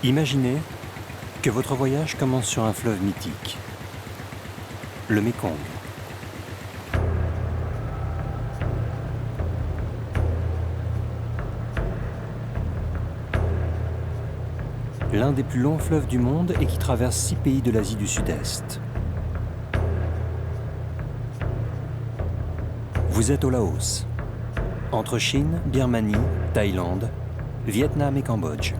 Imaginez que votre voyage commence sur un fleuve mythique, le Mékong. L'un des plus longs fleuves du monde et qui traverse 6 pays de l'Asie du Sud-Est. Vous êtes au Laos, entre Chine, Birmanie, Thaïlande, Vietnam et Cambodge.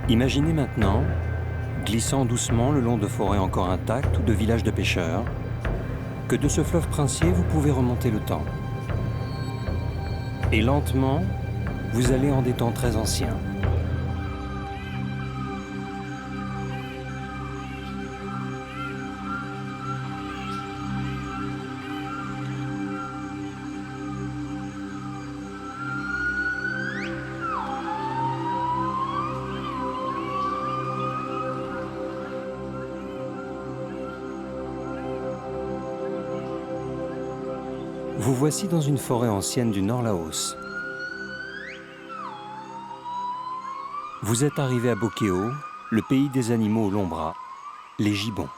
Imaginez maintenant, glissant doucement le long de forêts encore intactes ou de villages de pêcheurs, que de ce fleuve princier, vous pouvez remonter le temps. Et lentement, vous allez en des temps très anciens. Vous voici dans une forêt ancienne du Nord Laos. Vous êtes arrivé à Bokeo, le pays des animaux aux longs bras, les gibbons.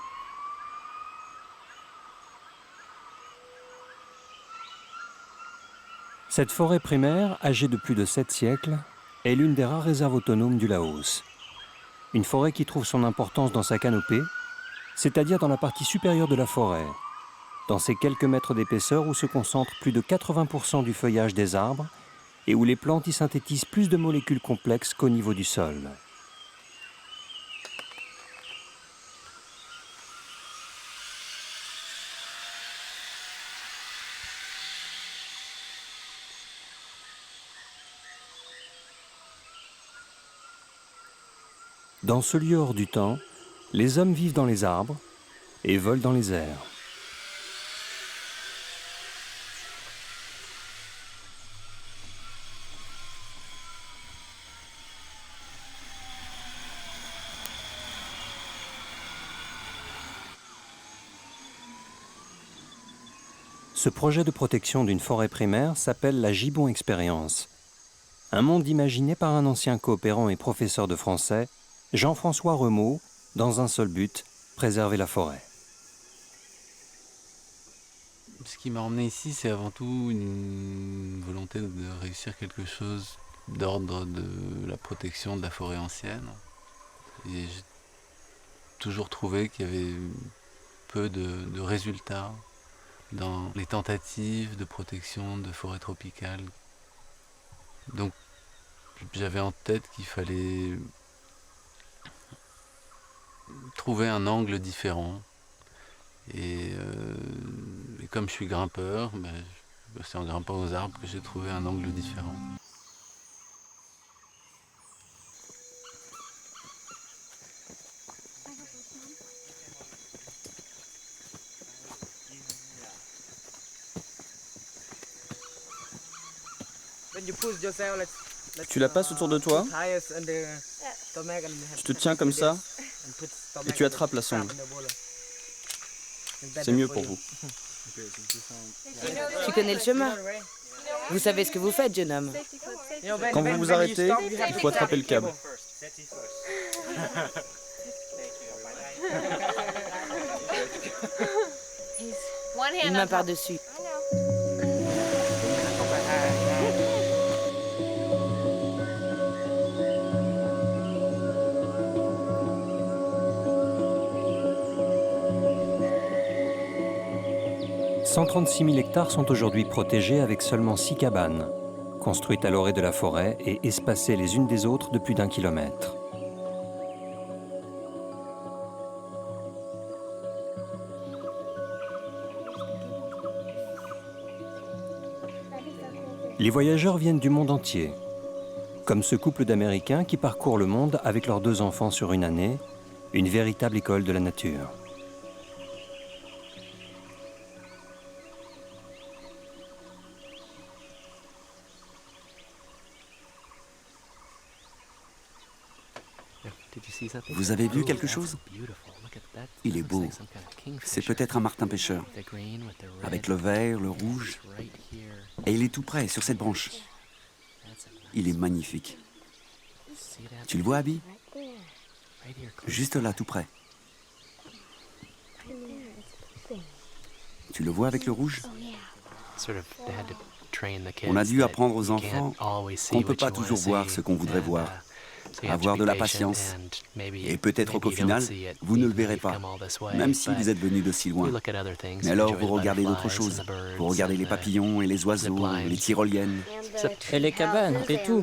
Cette forêt primaire, âgée de plus de 7 siècles, est l'une des rares réserves autonomes du Laos. Une forêt qui trouve son importance dans sa canopée, c'est-à-dire dans la partie supérieure de la forêt, dans ces quelques mètres d'épaisseur où se concentre plus de 80% du feuillage des arbres et où les plantes y synthétisent plus de molécules complexes qu'au niveau du sol. Dans ce lieu hors du temps, les hommes vivent dans les arbres et volent dans les airs. Ce projet de protection d'une forêt primaire s'appelle la Gibbon Experience. Un monde imaginé par un ancien coopérant et professeur de français, Jean-François Remeau, dans un seul but, préserver la forêt. Ce qui m'a emmené ici, c'est avant tout une volonté de réussir quelque chose d'ordre de la protection de la forêt ancienne. Et j'ai toujours trouvé qu'il y avait peu de résultats dans les tentatives de protection de forêts tropicales. Donc j'avais en tête qu'il fallait trouver un angle différent. Et comme je suis grimpeur, c'est en grimpant aux arbres que j'ai trouvé un angle différent. Tu la passes autour de toi, tu te tiens comme ça et tu attrapes la sonde. C'est mieux pour vous. Tu connais le chemin. Vous savez ce que vous faites, jeune homme. Quand vous vous arrêtez, il faut attraper le câble. Une main par-dessus. « 136 000 hectares sont aujourd'hui protégés avec seulement 6 cabanes, construites à l'orée de la forêt et espacées les unes des autres de plus d'1 kilomètre. Les voyageurs viennent du monde entier, comme ce couple d'Américains qui parcourt le monde avec leurs 2 enfants sur une année, une véritable école de la nature. Vous avez vu quelque chose? Il est beau. C'est peut-être un martin-pêcheur, avec le vert, le rouge. Et il est tout près, sur cette branche. Il est magnifique. Tu le vois, Abby? Juste là, tout près. Tu le vois avec le rouge? On a dû apprendre aux enfants qu'on ne peut pas toujours voir ce qu'on voudrait voir. Avoir de la patience. Et peut-être qu'au final, vous ne le verrez pas, même si vous êtes venu de si loin. Mais alors, vous regardez d'autres choses. Vous regardez les papillons et les oiseaux, les tyroliennes. Et les cabanes, et tout.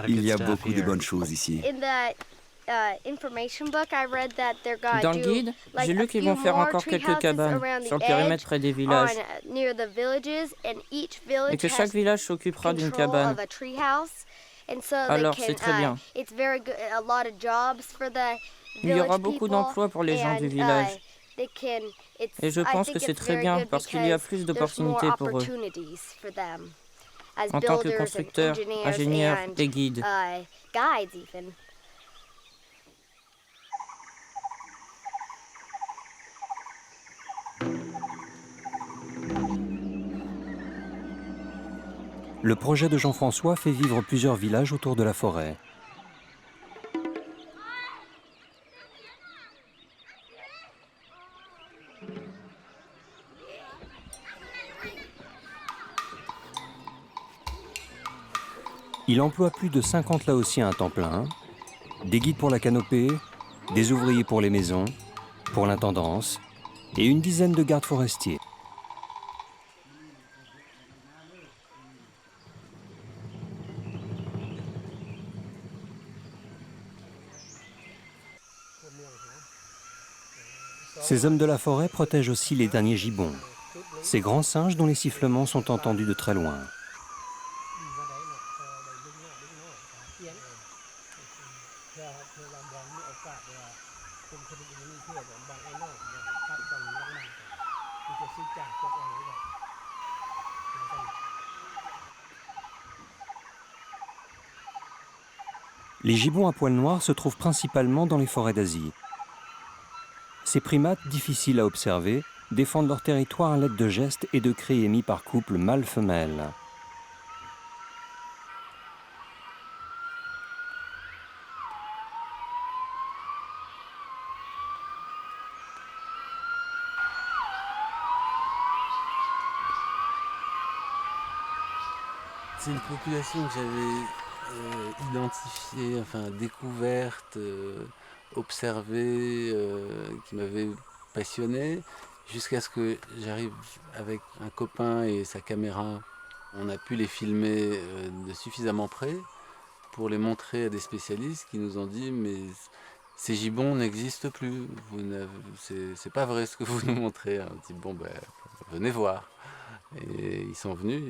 Il y a beaucoup de bonnes choses ici. Dans le guide, j'ai lu qu'ils vont faire encore quelques cabanes sur le périmètre près des villages. Et que chaque village s'occupera d'une cabane. Alors, c'est très bien. Il y aura beaucoup d'emplois pour les gens du village. Et je pense que c'est très bien parce qu'il y a plus d'opportunités pour eux. En tant que constructeurs, ingénieurs et guides. Le projet de Jean-François fait vivre plusieurs villages autour de la forêt. Il emploie plus de 50 Laotiens à temps plein, des guides pour la canopée, des ouvriers pour les maisons, pour l'intendance et une dizaine de gardes forestiers. Ces hommes de la forêt protègent aussi les derniers gibbons, ces grands singes dont les sifflements sont entendus de très loin. Les gibbons à poils noirs se trouvent principalement dans les forêts d'Asie. Ces primates, difficiles à observer, défendent leur territoire à l'aide de gestes et de cris émis par couples mâle-femelle. C'est une population que j'avais identifiée, enfin découverte, observée, qui m'avait passionné, jusqu'à ce que j'arrive avec un copain et sa caméra. On a pu les filmer de suffisamment près pour les montrer à des spécialistes qui nous ont dit mais ces gibbons n'existent plus, c'est pas vrai ce que vous nous montrez. On dit bon ben venez voir. Et ils sont venus,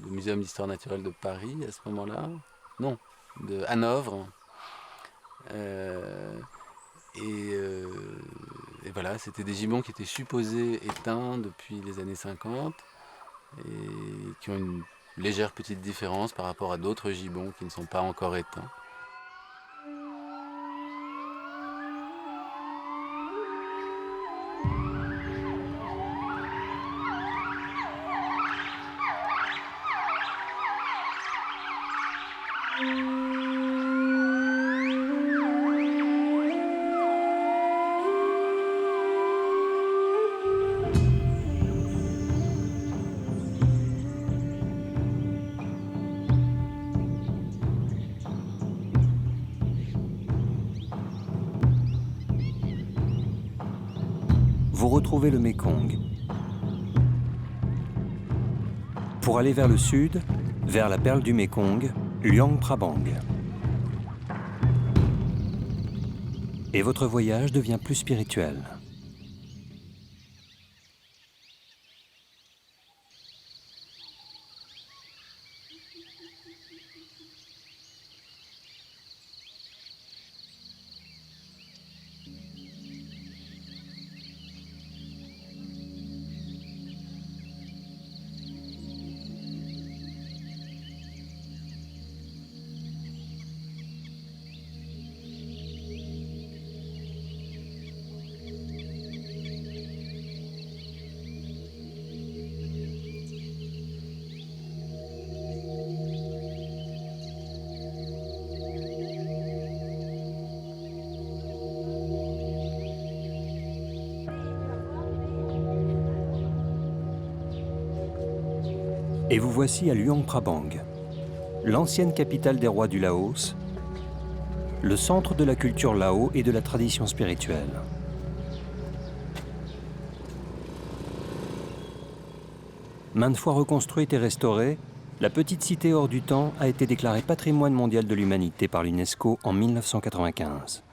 le Muséum d'histoire naturelle de Paris à ce moment-là, non, de Hanovre. Et voilà, c'était des gibbons qui étaient supposés éteints depuis les années 50 et qui ont une légère petite différence par rapport à d'autres gibbons qui ne sont pas encore éteints. Vous retrouvez le Mékong. Pour aller vers le sud, vers la perle du Mékong, Luang Prabang. Et votre voyage devient plus spirituel. Et vous voici à Luang Prabang, l'ancienne capitale des rois du Laos, le centre de la culture Lao et de la tradition spirituelle. Maintes fois reconstruite et restaurée, la petite cité hors du temps a été déclarée patrimoine mondial de l'humanité par l'UNESCO en 1995.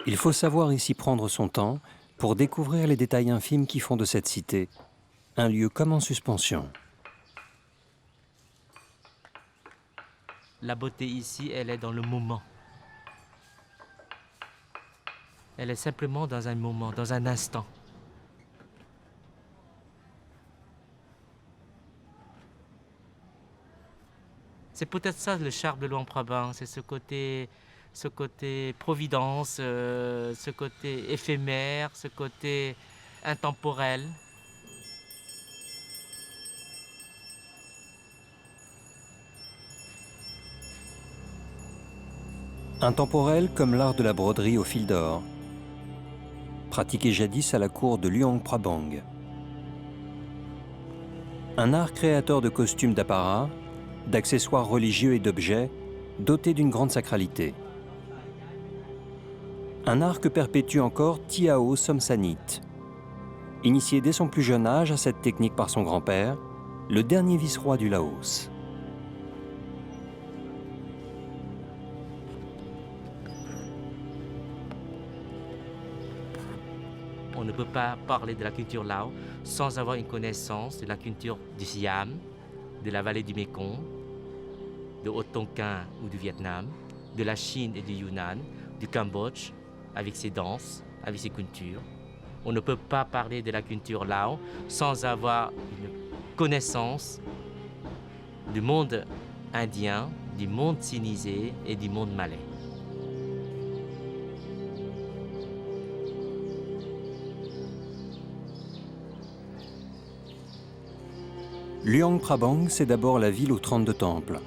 Il faut savoir ici prendre son temps pour découvrir les détails infimes qui font de cette cité un lieu comme en suspension. La beauté ici, elle est dans le moment. Elle est simplement dans un moment, dans un instant. C'est peut-être ça le charme de Luang Prabang, c'est ce côté providence, ce côté éphémère, ce côté intemporel. Intemporel comme l'art de la broderie au fil d'or, pratiqué jadis à la cour de Luang Prabang. Un art créateur de costumes d'apparat, d'accessoires religieux et d'objets, doté d'une grande sacralité. Un art que perpétue encore Tiao Somsanit. Initié dès son plus jeune âge à cette technique par son grand-père, le dernier vice-roi du Laos. On ne peut pas parler de la culture Lao sans avoir une connaissance de la culture du Siam, de la vallée du Mékong, de Haut-Tonkin ou du Vietnam, de la Chine et du Yunnan, du Cambodge, avec ses danses, avec ses cultures. On ne peut pas parler de la culture Lao sans avoir une connaissance du monde indien, du monde sinisé et du monde malais. Luang Prabang, c'est d'abord la ville aux 32 temples.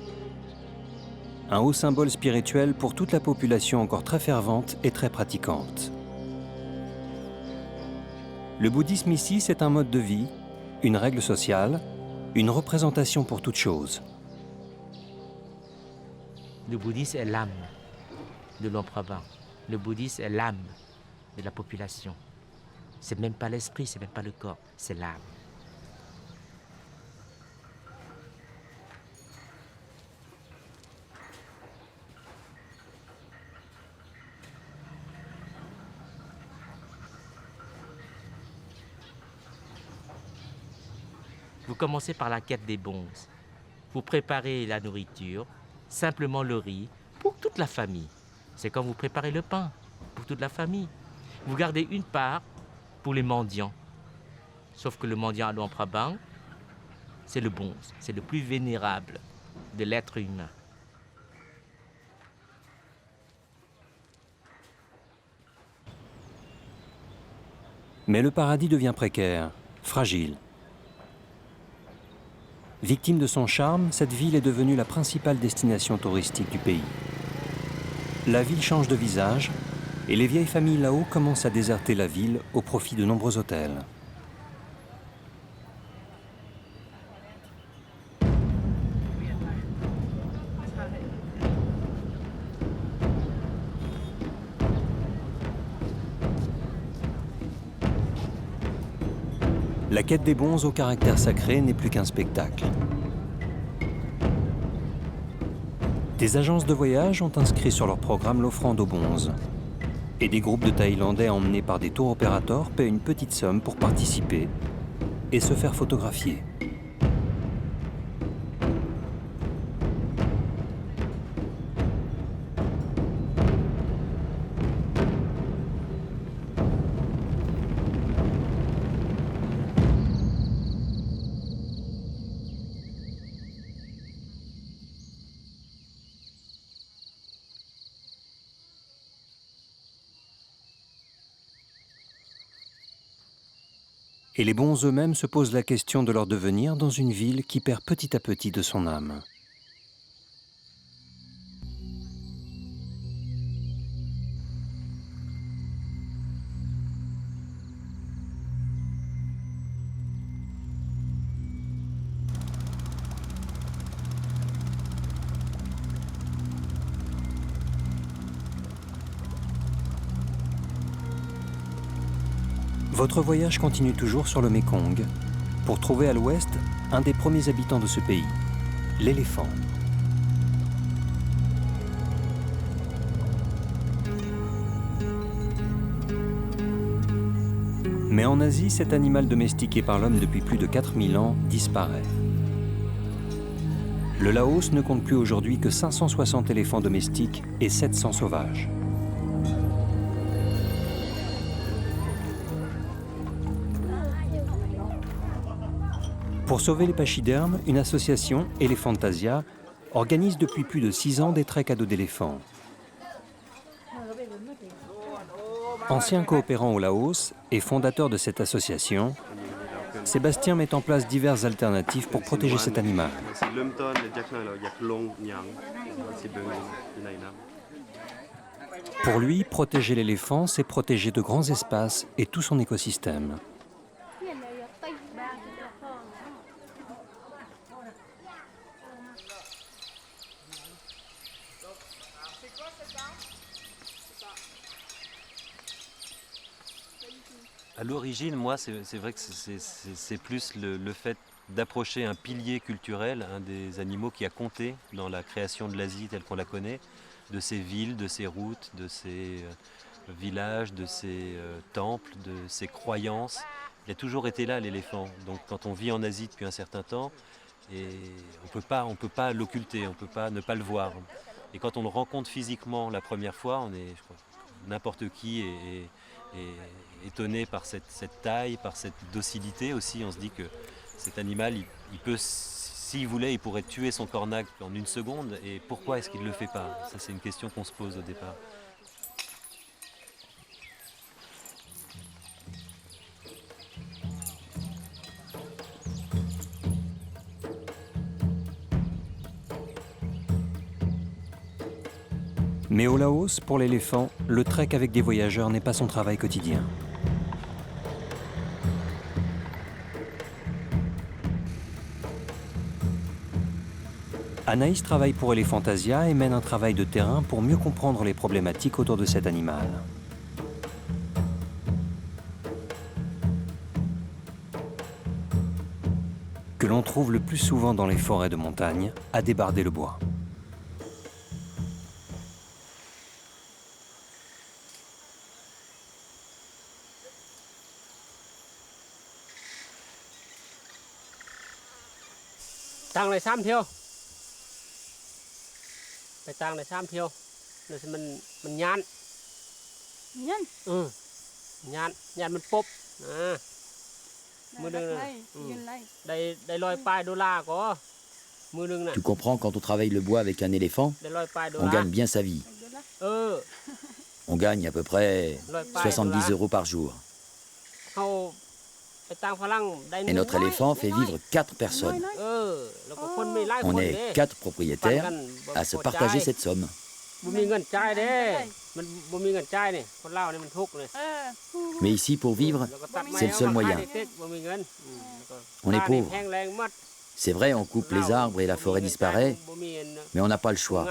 Un haut symbole spirituel pour toute la population encore très fervente et très pratiquante. Le bouddhisme ici, c'est un mode de vie, une règle sociale, une représentation pour toute chose. Le bouddhisme est l'âme de Luang Prabang. Le bouddhisme est l'âme de la population. C'est même pas l'esprit, c'est même pas le corps, c'est l'âme. Vous commencez par la quête des bons. Vous préparez la nourriture, simplement le riz, pour toute la famille. C'est quand vous préparez le pain, pour toute la famille. Vous gardez une part pour les mendiants. Sauf que le mendiant à Luang Prabang, c'est le bon, c'est le plus vénérable de l'être humain. Mais le paradis devient précaire, fragile. Victime de son charme, cette ville est devenue la principale destination touristique du pays. La ville change de visage et les vieilles familles là-haut commencent à déserter la ville au profit de nombreux hôtels. La quête des bons au caractère sacré n'est plus qu'un spectacle. Des agences de voyage ont inscrit sur leur programme l'offrande aux bonzes. Et des groupes de Thaïlandais emmenés par des tours opérateurs paient une petite somme pour participer et se faire photographier. Et les bons eux-mêmes se posent la question de leur devenir dans une ville qui perd petit à petit de son âme. Votre voyage continue toujours sur le Mékong pour trouver à l'ouest un des premiers habitants de ce pays, l'éléphant. Mais en Asie, cet animal domestiqué par l'homme depuis plus de 4000 ans disparaît. Le Laos ne compte plus aujourd'hui que 560 éléphants domestiques et 700 sauvages. Pour sauver les pachydermes, une association, Elephantasia, organise depuis plus de 6 ans des treks à dos d'éléphants. Ancien coopérant au Laos et fondateur de cette association, Sébastien met en place diverses alternatives pour protéger cet animal. Pour lui, protéger l'éléphant, c'est protéger de grands espaces et tout son écosystème. À l'origine, moi, c'est vrai que c'est plus le fait d'approcher un pilier culturel, un des animaux qui a compté dans la création de l'Asie telle qu'on la connaît, de ses villes, de ses routes, de ses villages, de ses temples, de ses croyances. Il a toujours été là, l'éléphant. Donc quand on vit en Asie depuis un certain temps, et on peut pas l'occulter, on ne peut pas ne pas le voir. Et quand on le rencontre physiquement la première fois, n'importe qui est étonné par cette taille, par cette docilité aussi. On se dit que cet animal, il peut, s'il voulait, il pourrait tuer son cornac en 1 seconde. Et pourquoi est-ce qu'il ne le fait pas? Ça, c'est une question qu'on se pose au départ. Mais au Laos, pour l'éléphant, le trek avec des voyageurs n'est pas son travail quotidien. Anaïs travaille pour Elephantasia et mène un travail de terrain pour mieux comprendre les problématiques autour de cet animal. Que l'on trouve le plus souvent dans les forêts de montagne, à débarder le bois. Tăng này 3 thiêu. Phải tăng này 3 thiêu. Rồi thì mình nhăn. Nhăn? Ừ. Nhăn mình pop. À. Mưa đừng này. Đây lôi pai đô la có. Mưa đừng này. Tu comprends, quand on travaille le bois avec un éléphant, on gagne bien sa vie. On gagne à peu près 70 € par jour. Et notre éléphant fait vivre 4 personnes. On est 4 propriétaires à se partager cette somme. Mais ici, pour vivre, c'est le seul moyen. On est pauvre. C'est vrai, on coupe les arbres et la forêt disparaît, mais on n'a pas le choix.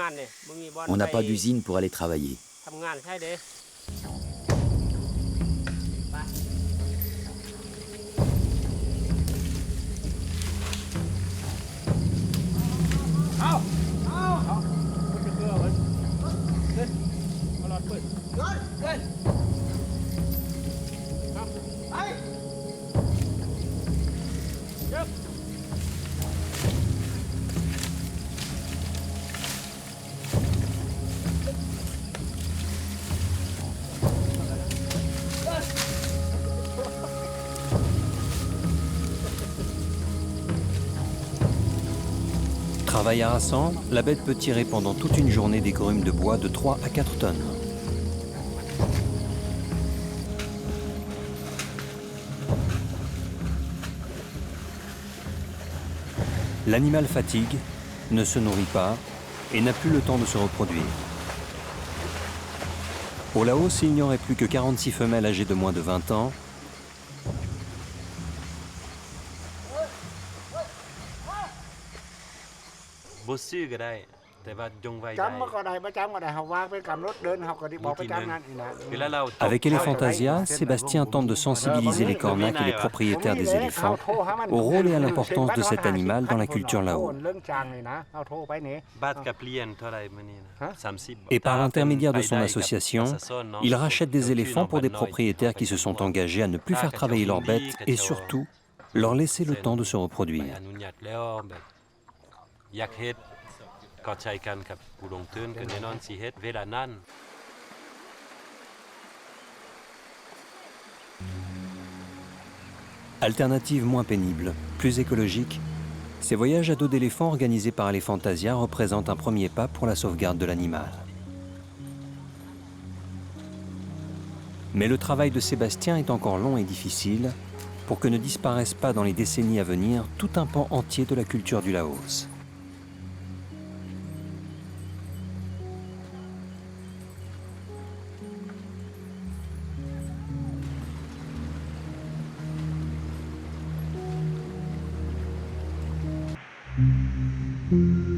On n'a pas d'usine pour aller travailler. Travail harassant, la bête peut tirer pendant toute une journée des grumes de bois de 3 à 4 tonnes. L'animal fatigue, ne se nourrit pas et n'a plus le temps de se reproduire. Au Laos, il n'y aurait plus que 46 femelles âgées de moins de 20 ans. Avec Elephantasia, Sébastien tente de sensibiliser les Kornak et les propriétaires des éléphants au rôle et à l'importance de cet animal dans la culture Lao. Et par l'intermédiaire de son association, il rachète des éléphants pour des propriétaires qui se sont engagés à ne plus faire travailler leurs bêtes et surtout leur laisser le temps de se reproduire. Alternative moins pénible, plus écologique, ces voyages à dos d'éléphant organisés par Elephantasia représentent un premier pas pour la sauvegarde de l'animal. Mais le travail de Sébastien est encore long et difficile pour que ne disparaisse pas dans les décennies à venir tout un pan entier de la culture du Laos. Mm-hmm.